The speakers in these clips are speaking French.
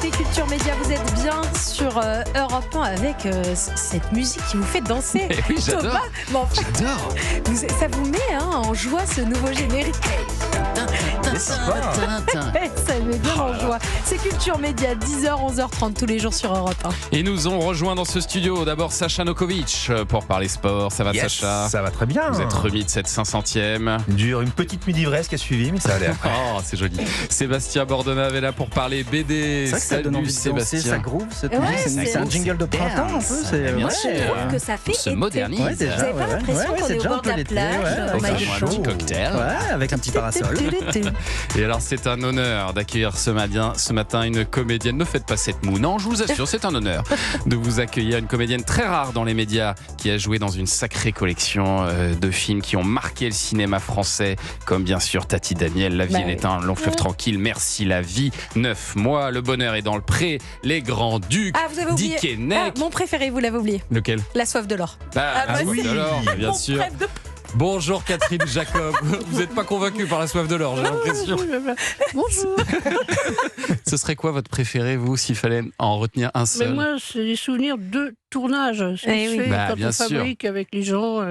écoutez Culture Média, vous êtes bien sur Europe 1 avec cette musique qui vous fait danser. Oui, j'adore. Thomas, bon, J'adore. ça vous met en joie ce nouveau générique. Ça met bien en joie. C'est Culture Média, 10h, 11h30 tous les jours sur Europe 1. Et nous ont rejoint dans ce studio d'abord Sacha Nokovic pour parler sport. Ça va Sacha? Ça va très bien. Vous êtes remis de cette 500e. Une petite nuit d'ivresse qui a suivi, mais ça allait après. Oh, c'est joli. Sébastien Bordenave est là pour parler BD. C'est vrai que ça donne envie de danser, Sébastien. ça groove, cette Ouais, musique, c'est un jingle de printemps un peu. C'est bien Moi, sûr. je trouve que ça fait Se été. modernise. Ouais, déjà, Vous n'avez pas l'impression qu'on c'est est au déjà bord un de peu la l'été, plage, ouais, au maillot avec Un petit cocktail. Ouais, avec un petit parasol. Et alors c'est un honneur d'accueillir ce matin une comédienne. Ne faites pas cette moue. Non, je vous assure, c'est un honneur de vous accueillir. Une comédienne très rare dans les médias qui a joué dans une sacrée collection de films qui ont marqué le cinéma français, comme bien sûr Tati Daniel, La vie elle est un long fleuve tranquille, Merci la vie, 9 mois, Le bonheur est dans le pré, Les Grands Ducs, Ah, vous avez oublié. Dick et Neck. Mon préféré, vous l'avez oublié. Lequel? La soif de l'or. Ah, bah, oui, c'est alors, bien mon sûr. rêve de- Bonjour Catherine Jacob. Vous n'êtes pas convaincue par La soif de l'or, j'ai l'impression. Bonjour. Ce serait quoi votre préféré, vous, s'il fallait en retenir un Mais seul? moi, c'est des souvenirs de tournage. Ce qui Eh se oui. fait Bah, quand bien on sûr. fabrique avec les gens.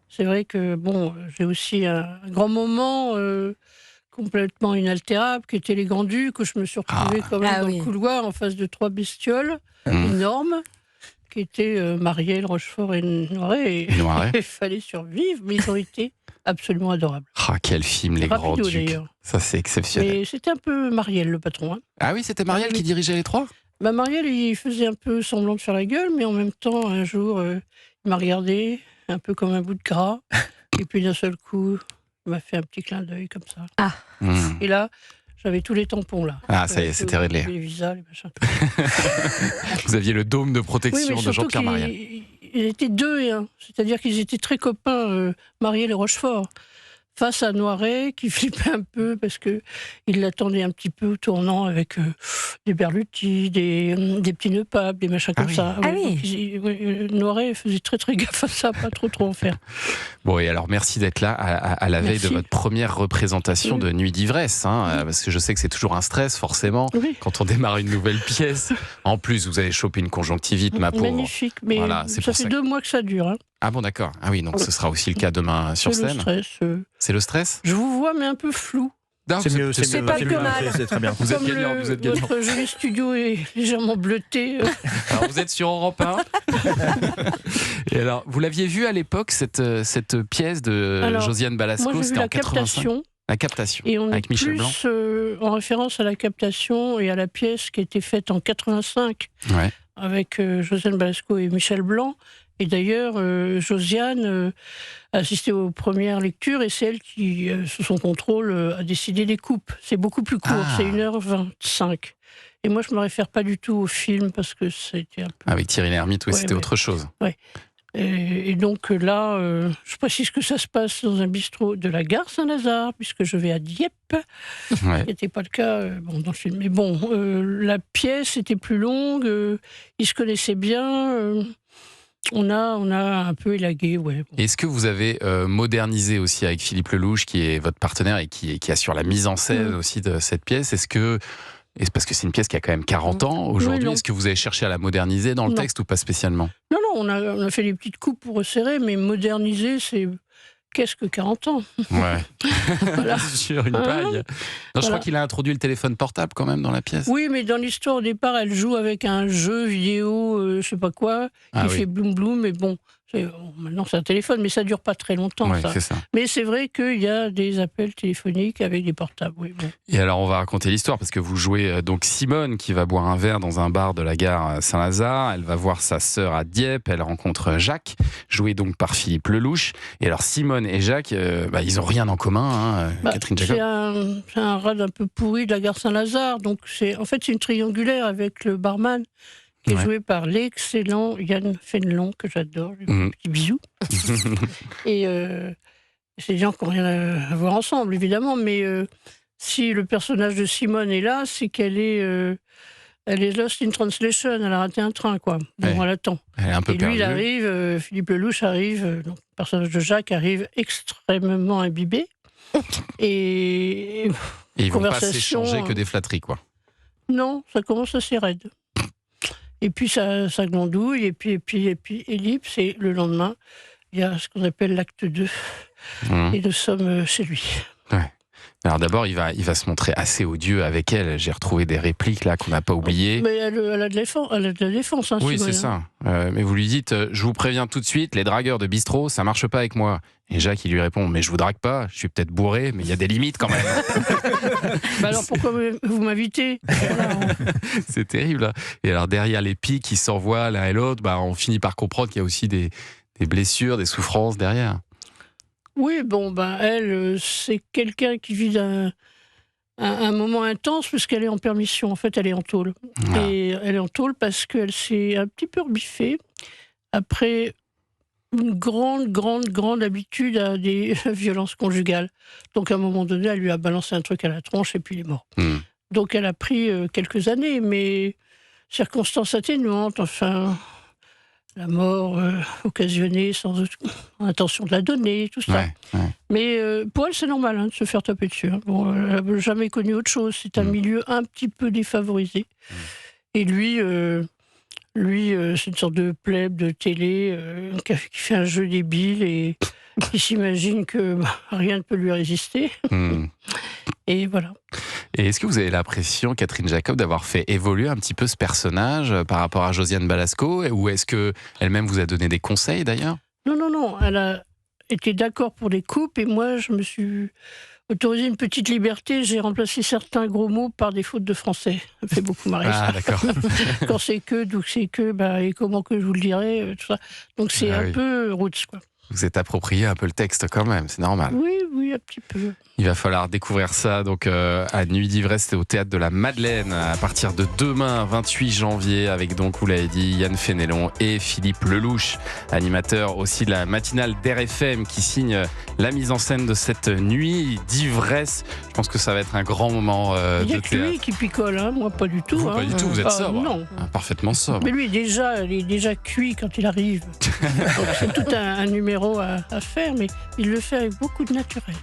C'est vrai que bon, j'ai aussi un grand moment complètement inaltérable qui était les Grands Ducs, où je me suis retrouvée quand même Ah dans oui. le couloir en face de 3 bestioles Mmh. énormes qui étaient Marielle, Rochefort et Noiret. Et Noiret. il fallait survivre, mais ils ont été absolument adorables. Ah, quel film, Les Grands Rapido Ducs. d'ailleurs. Ça, c'est exceptionnel. Mais c'était un peu Marielle le patron. Hein. Ah oui, c'était Marielle qui dirigeait les trois? Bah Marielle, il faisait un peu semblant de faire la gueule, mais en même temps, un jour, il m'a regardé, un peu comme un bout de gras, et puis d'un seul coup, il m'a fait un petit clin d'œil comme ça. Mmh. Et là, j'avais tous les tampons là. Ah, ça y est, c'était réglé. Les visas, les machins. Tout. Vous aviez le dôme de Oui, protection mais de surtout Jean-Pierre Marielle. qu'ils étaient 2 et 1. C'est-à-dire qu'ils étaient très copains, Marielle et Rochefort. Face à Noiret, qui flippait un peu parce qu'il l'attendait un petit peu au tournant avec des berlutis, des petits nœuds papes, des machins comme oui. ça. Ah oui. Donc, Noiret faisait très très gaffe à ça, pas trop en faire. Bon, et alors merci d'être là à la veille de Merci. votre première représentation Oui. de Nuit d'ivresse, hein, parce que je sais que c'est toujours un stress, forcément, Oui. quand on démarre une nouvelle pièce. En plus, vous avez chopé une conjonctivite, ma pauvre. Magnifique, mais Voilà, c'est ça pour fait ça 2 mois que ça dure. Hein. Ah bon, d'accord. Ah oui, donc ce sera aussi le cas demain sur C'est le scène. stress. C'est le stress? Je vous vois, mais un peu flou. Non, C'est mieux, c'est pas mieux, plus mal. c'est très bien. Vous êtes Comme gagnant, vous êtes gagnant. votre joli studio est légèrement bleuté. Alors, vous êtes sur Europe 1. Et alors, vous l'aviez vu à l'époque, cette pièce de Alors, Josiane Balasco? Moi, j'ai vu C'était en la 85. captation. La captation, Et on avec est Michel Blanc. plus en référence à la captation et à la pièce qui a été faite en 85 Ouais. avec Josiane Balasco et Michel Blanc. Et d'ailleurs, Josiane a assisté aux premières lectures et c'est elle qui, sous son contrôle, a décidé des coupes. C'est beaucoup plus court, Ah. c'est 1h25. Et moi, je ne me réfère pas du tout au film parce que c'était un peu... Avec Thierry Lhermitte, oui, Ouais, c'était ouais. autre chose. Et donc là, je précise que ça se passe dans un bistrot de la gare Saint-Lazare, puisque je vais à Dieppe. Ouais. Ce n'était pas le cas dans le film. Mais bon, la pièce était plus longue, ils se connaissaient bien, on a un peu élagué, ouais. Bon. Est-ce que vous avez modernisé aussi avec Philippe Lelouch, qui est votre partenaire et qui assure la mise en scène aussi de cette pièce? Parce que c'est une pièce qui a quand même 40 ans aujourd'hui. non. Est-ce que vous avez cherché à la moderniser dans le Non. texte ou pas spécialement? Non, on a fait des petites coupes pour resserrer, mais moderniser, c'est... Qu'est-ce que 40 ans? Ouais. Voilà. Sur une paille. Non, je crois Voilà. qu'il a introduit le téléphone portable quand même dans la pièce. Oui, mais dans l'histoire, au départ, elle joue avec un jeu vidéo, je sais pas quoi, qui Ah fait oui. bloum bloum, mais bon, maintenant c'est un téléphone, mais ça dure pas très longtemps, Ouais, ça. c'est ça. Mais c'est vrai qu'il y a des appels téléphoniques avec des portables, oui. Bon. Et alors, on va raconter l'histoire parce que vous jouez donc Simone qui va boire un verre dans un bar de la gare Saint-Lazare. Elle va voir sa sœur à Dieppe. Elle rencontre Jacques, joué donc par Philippe Lelouch. Et alors, Simone et Jacques, ils ont rien en commun, hein, Catherine Jacob. C'est un rad un peu pourri de la gare Saint-Lazare, donc c'est une triangulaire avec le barman qui est joué par l'excellent Yann Fénelon, que j'adore. Un petit bisou. Et c'est des gens qui n'ont rien à voir ensemble, évidemment, mais si le personnage de Simone est là, c'est qu'elle est lost in translation, elle a raté un train, quoi. Bon, Ouais. elle attend. Elle est un peu Et lui, perdue. il arrive, Philippe Lelouch arrive, donc, le personnage de Jacques arrive extrêmement imbibé. Et Et ils vont pas conversation, s'échanger que des flatteries, quoi. Non, ça commence assez raide. Et puis ça glandouille, et puis ellipse, et le lendemain, il y a ce qu'on appelle l'acte 2. Et nous sommes chez lui. Ouais. Alors d'abord, il va se montrer assez odieux avec elle. J'ai retrouvé des répliques là qu'on n'a pas oubliées. Mais elle a de la défense. Hein, oui, Simone. c'est ça. Mais vous lui dites, je vous préviens tout de suite, les dragueurs de bistrot, ça marche pas avec moi. Et Jacques, il lui répond, mais je vous drague pas, je suis peut-être bourré, mais il y a des limites quand même. Alors pourquoi vous m'invitez? C'est terrible. Et alors derrière les pics qui s'envoient l'un et l'autre, on finit par comprendre qu'il y a aussi des blessures, des souffrances derrière. Oui, elle, c'est quelqu'un qui vit un moment intense puisqu'elle est en permission. En fait, elle est en tôle. Et elle est en tôle parce qu'elle s'est un petit peu rebiffée après une grande habitude à des violences conjugales. Donc, à un moment donné, elle lui a balancé un truc à la tronche et puis il est mort. Donc, elle a pris quelques années, mais circonstances atténuantes, enfin... La mort occasionnée sans intention de la donner, tout ça. Ouais. Mais pour elle, c'est normal de se faire taper dessus. Hein. Bon, elle n'a jamais connu autre chose. C'est un milieu un petit peu défavorisé. Et lui, c'est une sorte de plèbe de télé qui fait un jeu débile et qui s'imagine que rien ne peut lui résister. Et voilà. Et est-ce que vous avez l'impression, Catherine Jacob, d'avoir fait évoluer un petit peu ce personnage par rapport à Josiane Balasco, ou est-ce qu'elle-même vous a donné des conseils d'ailleurs? Non. Elle a été d'accord pour les coupes et moi, je me suis autorisé une petite liberté. J'ai remplacé certains gros mots par des fautes de français. Ça me fait beaucoup marrer. Ah, d'accord. Quand c'est que, d'où c'est que, et comment que je vous le dirai, tout ça. Donc c'est un peu roots, quoi. Vous êtes approprié un peu le texte quand même, c'est normal. Oui, un petit peu. Il va falloir découvrir ça donc à Nuit d'ivresse, c'est au Théâtre de la Madeleine à partir de demain, 28 janvier, avec donc, vous l'avez dit, Yann Fénelon et Philippe Lelouch, animateur aussi de la matinale d'RFM, qui signe la mise en scène de cette Nuit d'ivresse. Je pense que ça va être un grand moment de théâtre. Il n'y a que lui qui picole, hein, moi pas du tout. Vous, pas du tout, vous êtes sobre. Non. Parfaitement sobre. Mais lui, il est déjà cuit quand il arrive. Donc c'est tout un numéro à faire, mais il le fait avec beaucoup de naturel.